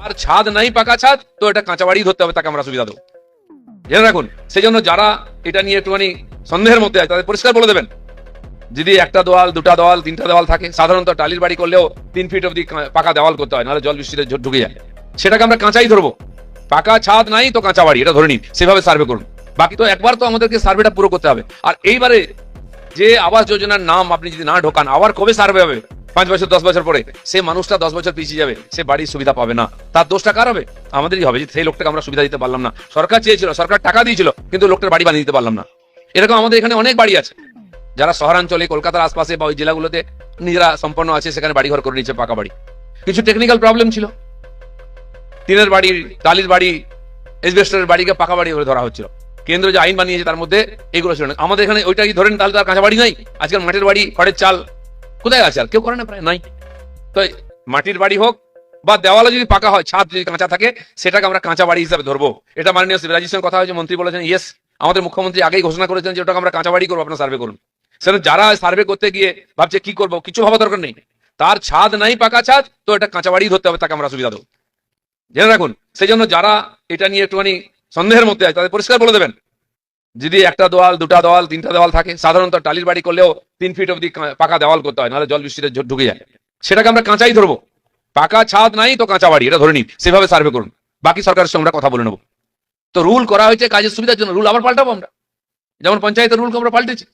আর ছাদ নাই পাকা ছাদ, তো এটা কাঁচা বাড়ি ধরতে হবে, তাকে আমরা সুবিধা দেবো। জেনে রাখুন, সেই জন্য যারা এটা নিয়ে একটুখানি সন্দেহের মধ্যে আছে তাদের পরিষ্কার বলে দেবেন, যদি একটা দেওয়াল, দুটা দেওয়াল, তিনটা দেওয়াল থাকে, সাধারণত টালির বাড়ি করলেও 3 ফিট অব্দি পাকা দেওয়াল করতে হয়, নাহলে জল বৃষ্টিতে ঢুকে যায়। সেটাকে আমরা কাঁচাই ধরবো। পাকা ছাদ নাই তো কাঁচা বাড়ি, এটা ধরে নিন, সেভাবে সার্ভে করুন। বাকি তো একবার তো আমাদেরকে সার্ভেটা পুরো করতে হবে। আর এইবারে যে আবাস যোজনার নাম আপনি যদি না ঢোকান, আবার কবে সার্ভে হবে? 5 বছর 10 বছর পরে সে মানুষটা 10 বছর পিছিয়ে যাবে, সে বাড়ির সুবিধা পাবে না। তার দোষটা কার হবে? আমাদেরই হবে, যে সেই লোকটাকে আমরা সুবিধা দিতে পারলাম না। সরকার চেয়েছিল, সরকার টাকা দিয়েছিল, কিন্তু লোকটার বাড়ি বানিয়ে দিতে পারলাম না। এরকম আমাদের এখানে অনেক বাড়ি আছে, যারা শহরাঞ্চলে কলকাতার আশপাশে বা ওই জেলাগুলোতে নিজেরা সম্পন্ন আছে, সেখানে বাড়ি ঘর করে নিচ্ছে, পাকা বাড়ি। কিছু টেকনিক্যাল প্রবলেম ছিল, টিনের বাড়ি, টালির বাড়ি, এসবেস্টরের বাড়িকে পাকা বাড়ি করে ধরা হচ্ছিল। কেন্দ্র যে আইন বানিয়েছে তার মধ্যে এগুলো ছিল না। আমাদের এখানে ওইটা কি ধরেন, তাহলে তার কাঁচা বাড়ি নাই? আজকাল মাটির বাড়ি, খড়ের চাল কোথায় আছে? আর কেউ করে না, প্রায় নাই। তো মাটির বাড়ি হোক বা দেওয়ালে যদি পাকা হয়, ছাদ যদি কাঁচা থাকে, সেটাকে আমরা কাঁচা বাড়ি হিসাবে ধরবো। এটা মাননীয় শিবরাজের সঙ্গে কথা হয়েছে, মন্ত্রী বলেছেন ইয়েস। আমাদের মুখ্যমন্ত্রী আগেই ঘোষণা করেছেন যে ওটাকে আমরা কাঁচা বাড়ি করবো, আপনারা সার্ভে করুন। সেটা যারা সার্ভে করতে গিয়ে ভাবছে কি করবো, কিছু ভাবা দরকার নেই। তার ছাদ নাই পাকা ছাদ, তো এটা কাঁচা বাড়ি ধরতে হবে, তাকে আমরা সুবিধা দেবো। জেনে রাখুন, সেই জন্য যারা এটা নিয়ে একটুখানি সন্দেহের মধ্যে আছে তাদের পরিষ্কার বলে দেবেন, যদি একটা দেওয়াল, দুটা দেওয়াল, তিনটা দেওয়াল থাকে, সাধারণত টালির বাড়ি করলেও 3 ফিট অব্দি পাকা দেওয়াল করতে হয়, নাহলে জল বৃষ্টিতে ঢুকে যায়। সেটাকে আমরা কাঁচাই ধরবো। পাকা ছাদ নাই তো কাঁচা বাড়ি, এটা ধরে নিন, সেভাবে সার্ভে করুন। বাকি সরকারের সঙ্গে আমরা কথা বলে নেবো। তো রুল করা হয়েছে কাজের সুবিধার জন্য, রুল আবার পাল্টাবো আমরা, যেমন পঞ্চায়েতের রুলকে আমরা পাল্টেছি।